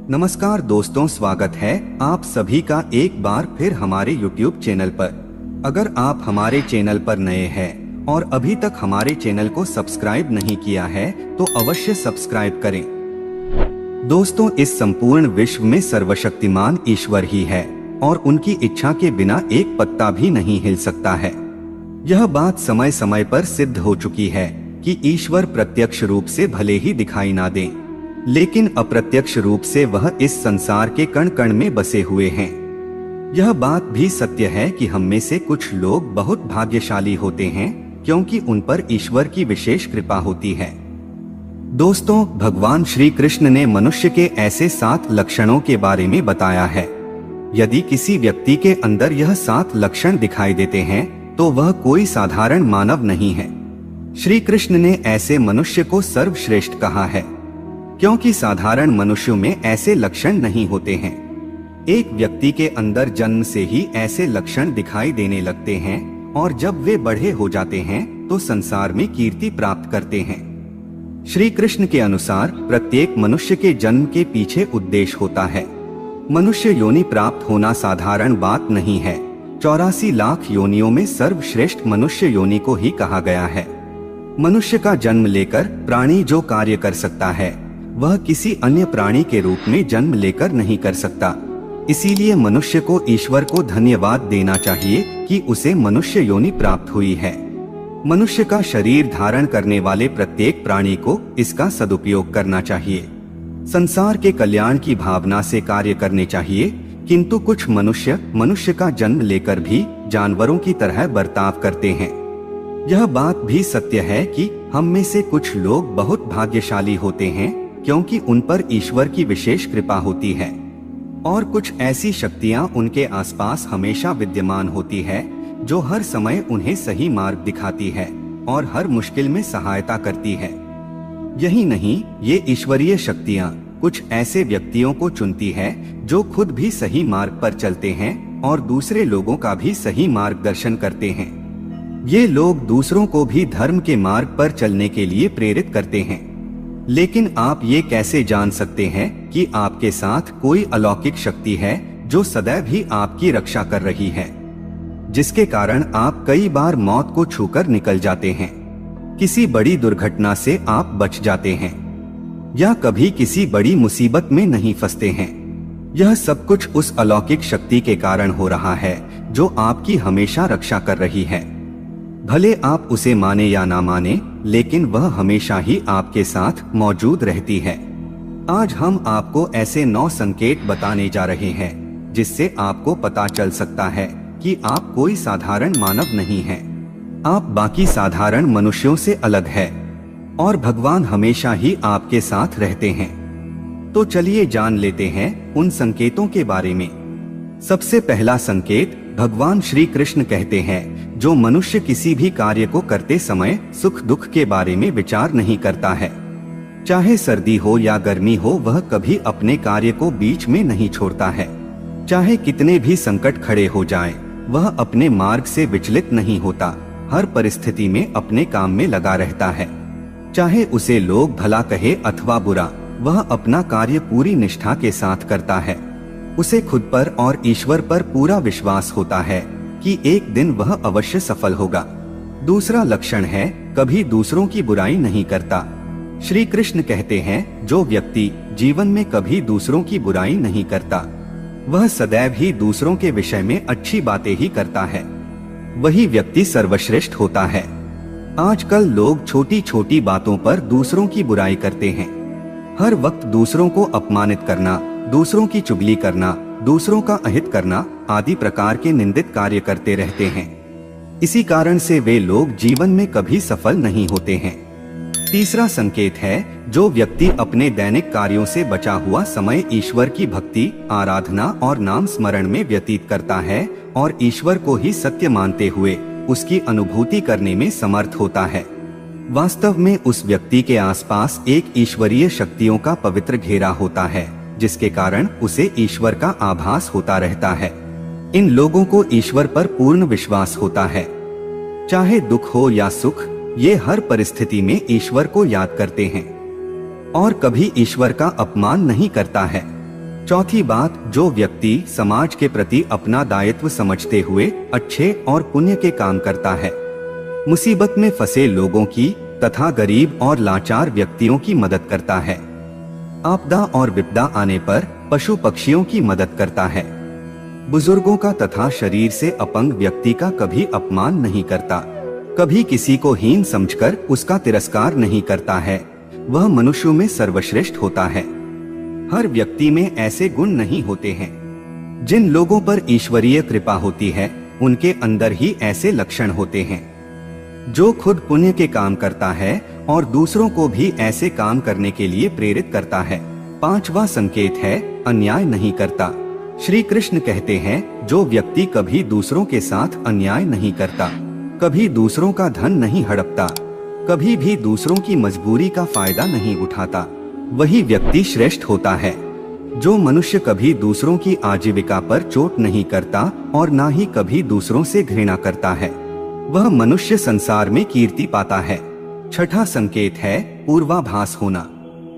नमस्कार दोस्तों, स्वागत है आप सभी का एक बार फिर हमारे YouTube चैनल पर। अगर आप हमारे चैनल पर नए हैं और अभी तक हमारे चैनल को सब्सक्राइब नहीं किया है तो अवश्य सब्सक्राइब करें। दोस्तों, इस संपूर्ण विश्व में सर्वशक्तिमान ईश्वर ही है और उनकी इच्छा के बिना एक पत्ता भी नहीं हिल सकता है। यह बात समय समय पर सिद्ध हो चुकी है कि ईश्वर प्रत्यक्ष रूप से भले ही दिखाई ना दे, लेकिन अप्रत्यक्ष रूप से वह इस संसार के कण कण में बसे हुए हैं। यह बात भी सत्य है कि हम में से कुछ लोग बहुत भाग्यशाली होते हैं क्योंकि उन पर ईश्वर की विशेष कृपा होती है। दोस्तों, भगवान श्री कृष्ण ने मनुष्य के ऐसे 7 लक्षणों के बारे में बताया है। यदि किसी व्यक्ति के अंदर यह 7 लक्षण दिखाई देते हैं तो वह कोई साधारण मानव नहीं है। श्री कृष्ण ने ऐसे मनुष्य को सर्वश्रेष्ठ कहा है क्योंकि साधारण मनुष्यों में ऐसे लक्षण नहीं होते हैं। एक व्यक्ति के अंदर जन्म से ही ऐसे लक्षण दिखाई देने लगते हैं और जब वे बड़े हो जाते हैं तो संसार में कीर्ति प्राप्त करते हैं। श्री कृष्ण के अनुसार प्रत्येक मनुष्य के जन्म के पीछे उद्देश्य होता है। मनुष्य योनि प्राप्त होना साधारण बात नहीं है। 84 लाख योनियों में सर्वश्रेष्ठ मनुष्य योनि को ही कहा गया है। मनुष्य का जन्म लेकर प्राणी जो कार्य कर सकता है वह किसी अन्य प्राणी के रूप में जन्म लेकर नहीं कर सकता। इसीलिए मनुष्य को ईश्वर को धन्यवाद देना चाहिए कि उसे मनुष्य योनि प्राप्त हुई है। मनुष्य का शरीर धारण करने वाले प्रत्येक प्राणी को इसका सदुपयोग करना चाहिए। संसार के कल्याण की भावना से कार्य करने चाहिए, किंतु कुछ मनुष्य का जन्म लेकर भी जानवरों की तरह बर्ताव करते हैं। यह बात भी सत्य है कि हम में से कुछ लोग बहुत भाग्यशाली होते हैं क्योंकि उन पर ईश्वर की विशेष कृपा होती है और कुछ ऐसी शक्तियां उनके आसपास हमेशा विद्यमान होती है जो हर समय उन्हें सही मार्ग दिखाती है और हर मुश्किल में सहायता करती है। यही नहीं, ये ईश्वरीय शक्तियां कुछ ऐसे व्यक्तियों को चुनती है जो खुद भी सही मार्ग पर चलते हैं और दूसरे लोगों का भी सही मार्गदर्शन करते हैं। ये लोग दूसरों को भी धर्म के मार्ग पर चलने के लिए प्रेरित करते हैं। लेकिन आप ये कैसे जान सकते हैं कि आपके साथ कोई अलौकिक शक्ति है जो सदैव ही आपकी रक्षा कर रही है, जिसके कारण आप कई बार मौत को छूकर निकल जाते हैं, किसी बड़ी दुर्घटना से आप बच जाते हैं या कभी किसी बड़ी मुसीबत में नहीं फंसते हैं? यह सब कुछ उस अलौकिक शक्ति के कारण हो रहा है जो आपकी हमेशा रक्षा कर रही है। भले आप उसे माने या ना माने, लेकिन वह हमेशा ही आपके साथ मौजूद रहती है। आज हम आपको ऐसे 9 संकेत बताने जा रहे हैं जिससे आपको पता चल सकता है कि आप कोई साधारण मानव नहीं हैं। आप बाकी साधारण मनुष्यों से अलग है और भगवान हमेशा ही आपके साथ रहते हैं। तो चलिए जान लेते हैं उन संकेतों के बारे में। सबसे पहला संकेत, भगवान श्री कृष्ण कहते हैं, जो मनुष्य किसी भी कार्य को करते समय सुख दुख के बारे में विचार नहीं करता है, चाहे सर्दी हो या गर्मी हो, वह कभी अपने कार्य को बीच में नहीं छोड़ता है। चाहे कितने भी संकट खड़े हो जाएं, वह अपने मार्ग से विचलित नहीं होता, हर परिस्थिति में अपने काम में लगा रहता है। चाहे उसे लोग भला कहे अथवा बुरा, वह अपना कार्य पूरी निष्ठा के साथ करता है। उसे खुद पर और ईश्वर पर पूरा विश्वास होता है कि एक दिन वह अवश्य सफल होगा। दूसरा लक्षण है, कभी दूसरों की बुराई नहीं करता। श्री कृष्ण कहते हैं, जो व्यक्ति जीवन में कभी दूसरों की बुराई नहीं करता, वह सदैव ही दूसरों के विषय में अच्छी बातें ही करता है, वही व्यक्ति सर्वश्रेष्ठ होता है। आजकल लोग छोटी छोटी बातों पर दूसरों की बुराई करते हैं। हर वक्त दूसरों को अपमानित करना, दूसरों की चुगली करना, दूसरों का अहित करना आदि प्रकार के निंदित कार्य करते रहते हैं। इसी कारण से वे लोग जीवन में कभी सफल नहीं होते हैं। तीसरा संकेत है, जो व्यक्ति अपने दैनिक कार्यों से बचा हुआ समय ईश्वर की भक्ति, आराधना और नाम स्मरण में व्यतीत करता है और ईश्वर को ही सत्य मानते हुए उसकी अनुभूति करने में समर्थ होता है, वास्तव में उस व्यक्ति के आसपास एक ईश्वरीय शक्तियों का पवित्र घेरा होता है, जिसके कारण उसे ईश्वर का आभास होता रहता है। इन लोगों को ईश्वर पर पूर्ण विश्वास होता है। चाहे दुख हो या सुख, ये हर परिस्थिति में ईश्वर को याद करते हैं और कभी ईश्वर का अपमान नहीं करता है। चौथी बात, जो व्यक्ति समाज के प्रति अपना दायित्व समझते हुए अच्छे और पुण्य के काम करता है, मुसीबत में फंसे लोगों की तथा गरीब और लाचार व्यक्तियों की मदद करता है, आपदा और विपदा आने पर पशु पक्षियों की मदद करता है, बुजुर्गों का तथा शरीर से अपंग व्यक्ति का कभी अपमान नहीं करता, कभी किसी को हीन समझकर उसका तिरस्कार नहीं करता है, वह मनुष्यों में सर्वश्रेष्ठ होता है। हर व्यक्ति में ऐसे गुण नहीं होते हैं। जिन लोगों पर ईश्वरीय कृपा होती है, उनके अंदर ही ऐसे लक्षण होते हैं। जो खुद पुण्य के काम करता है और दूसरों को भी ऐसे काम करने के लिए प्रेरित करता है। पांचवा संकेत है, अन्याय नहीं करता। श्री कृष्ण कहते हैं, जो व्यक्ति कभी दूसरों के साथ अन्याय नहीं करता, कभी दूसरों का धन नहीं हड़पता, कभी भी दूसरों की मजबूरी का फायदा नहीं उठाता, वही व्यक्ति श्रेष्ठ होता है। जो मनुष्य कभी दूसरों की आजीविका पर चोट नहीं करता और ना ही कभी दूसरों से घृणा करता है, वह मनुष्य संसार में कीर्ति पाता है। छठा संकेत है, पूर्वाभास होना।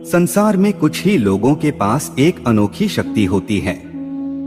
संसार में कुछ ही लोगों के पास एक अनोखी शक्ति होती है,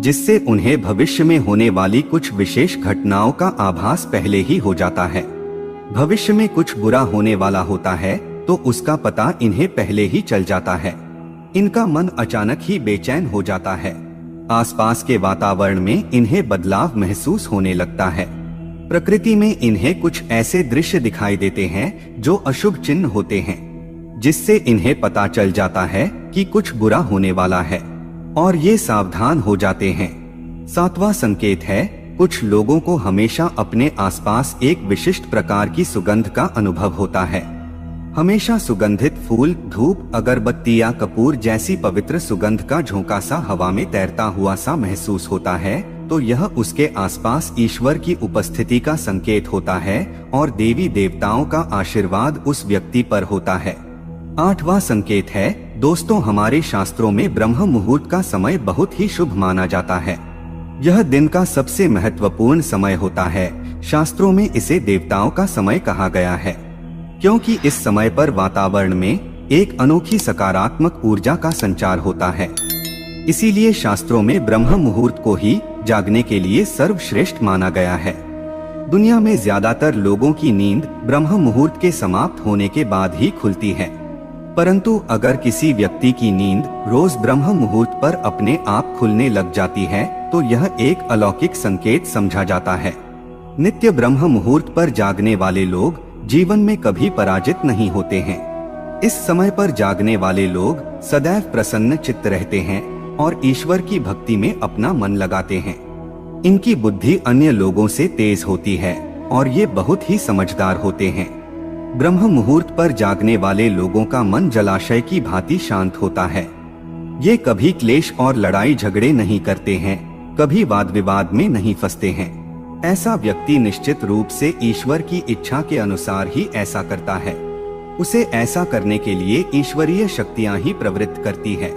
जिससे उन्हें भविष्य में होने वाली कुछ विशेष घटनाओं का आभास पहले ही हो जाता है। भविष्य में कुछ बुरा होने वाला होता है तो उसका पता इन्हें पहले ही चल जाता है। इनका मन अचानक ही बेचैन हो जाता है। आसपास के वातावरण में इन्हें बदलाव महसूस होने लगता है। प्रकृति में इन्हें कुछ ऐसे दृश्य दिखाई देते हैं जो अशुभ चिन्ह होते हैं, जिससे इन्हें पता चल जाता है कि कुछ बुरा होने वाला है और ये सावधान हो जाते हैं। सातवां संकेत है, कुछ लोगों को हमेशा अपने आसपास एक विशिष्ट प्रकार की सुगंध का अनुभव होता है। हमेशा सुगंधित फूल, धूप, अगरबत्ती या कपूर जैसी पवित्र सुगंध का झोंका सा हवा में तैरता हुआ सा महसूस होता है, तो यह उसके आसपास ईश्वर की उपस्थिति का संकेत होता है और देवी देवताओं का आशीर्वाद उस व्यक्ति पर होता है। आठवां संकेत है, दोस्तों, हमारे शास्त्रों में ब्रह्म मुहूर्त का समय बहुत ही शुभ माना जाता है। यह दिन का सबसे महत्वपूर्ण समय होता है। शास्त्रों में इसे देवताओं का समय कहा गया है, क्योंकि इस समय पर वातावरण में एक अनोखी सकारात्मक ऊर्जा का संचार होता है। इसीलिए शास्त्रों में ब्रह्म मुहूर्त को ही जागने के लिए सर्वश्रेष्ठ माना गया है। दुनिया में ज्यादातर लोगों की नींद ब्रह्म मुहूर्त के समाप्त होने के बाद ही खुलती है, परंतु अगर किसी व्यक्ति की नींद रोज ब्रह्म मुहूर्त पर अपने आप खुलने लग जाती है तो यह एक अलौकिक संकेत समझा जाता है। नित्य ब्रह्म मुहूर्त पर जागने वाले लोग जीवन में कभी पराजित नहीं होते हैं। इस समय पर जागने वाले लोग सदैव प्रसन्न चित्त रहते हैं और ईश्वर की भक्ति में अपना मन लगाते हैं। इनकी बुद्धि अन्य लोगों से तेज होती है और ये बहुत ही समझदार होते हैं। ब्रह्म मुहूर्त पर जागने वाले लोगों का मन जलाशय की भांति शांत होता है। ये कभी क्लेश और लड़ाई झगड़े नहीं करते हैं, कभी वाद विवाद में नहीं फंसते हैं। ऐसा व्यक्ति निश्चित रूप से ईश्वर की इच्छा के अनुसार ही ऐसा करता है। उसे ऐसा करने के लिए ईश्वरीय शक्तियां ही प्रवृत्त करती है।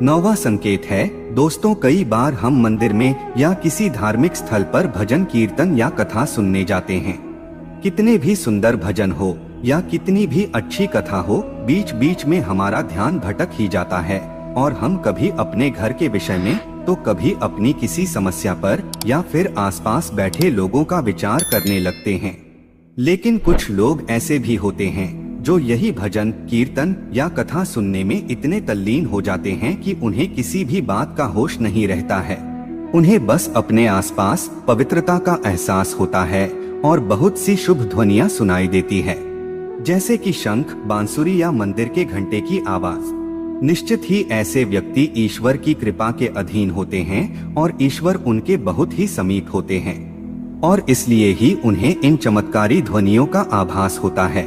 नौवां संकेत है, दोस्तों, कई बार हम मंदिर में या किसी धार्मिक स्थल पर भजन कीर्तन या कथा सुनने जाते हैं। कितने भी सुंदर भजन हो या कितनी भी अच्छी कथा हो, बीच बीच में हमारा ध्यान भटक ही जाता है और हम कभी अपने घर के विषय में तो कभी अपनी किसी समस्या पर या फिर आसपास बैठे लोगों का विचार करने लगते हैं। लेकिन कुछ लोग ऐसे भी होते हैं जो यही भजन, कीर्तन या कथा सुनने में इतने तल्लीन हो जाते हैं कि उन्हें किसी भी बात का होश नहीं रहता है। उन्हें बस अपने आसपास पवित्रता का एहसास होता है और बहुत सी शुभ ध्वनियां सुनाई देती है, जैसे कि शंख, बांसुरी या मंदिर के घंटे की आवाज। निश्चित ही ऐसे व्यक्ति ईश्वर की कृपा के अधीन होते हैं और ईश्वर उनके बहुत ही समीप होते हैं और इसलिए ही उन्हें इन चमत्कारी ध्वनियों का आभास होता है।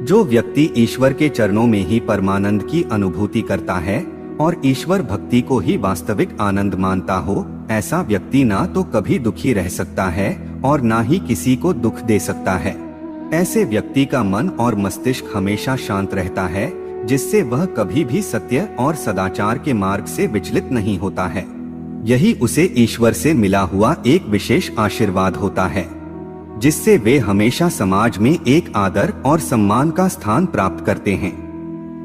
जो व्यक्ति ईश्वर के चरणों में ही परमानंद की अनुभूति करता है और ईश्वर भक्ति को ही वास्तविक आनंद मानता हो, ऐसा व्यक्ति ना तो कभी दुखी रह सकता है और ना ही किसी को दुख दे सकता है। ऐसे व्यक्ति का मन और मस्तिष्क हमेशा शांत रहता है, जिससे वह कभी भी सत्य और सदाचार के मार्ग से विचलित नहीं होता है। यही उसे ईश्वर से मिला हुआ एक विशेष आशीर्वाद होता है, जिससे वे हमेशा समाज में एक आदर और सम्मान का स्थान प्राप्त करते हैं।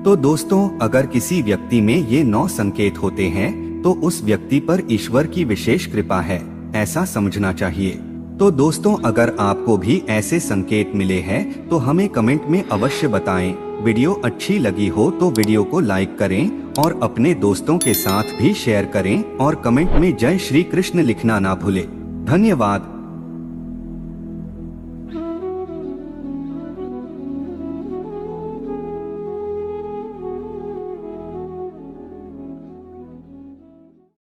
तो दोस्तों, अगर किसी व्यक्ति में ये 9 संकेत होते हैं तो उस व्यक्ति पर ईश्वर की विशेष कृपा है, ऐसा समझना चाहिए। तो दोस्तों, अगर आपको भी ऐसे संकेत मिले हैं तो हमें कमेंट में अवश्य बताएं। वीडियो अच्छी लगी हो तो वीडियो को लाइक करें और अपने दोस्तों के साथ भी शेयर करें और कमेंट में जय श्री कृष्ण लिखना ना भूलें। धन्यवाद।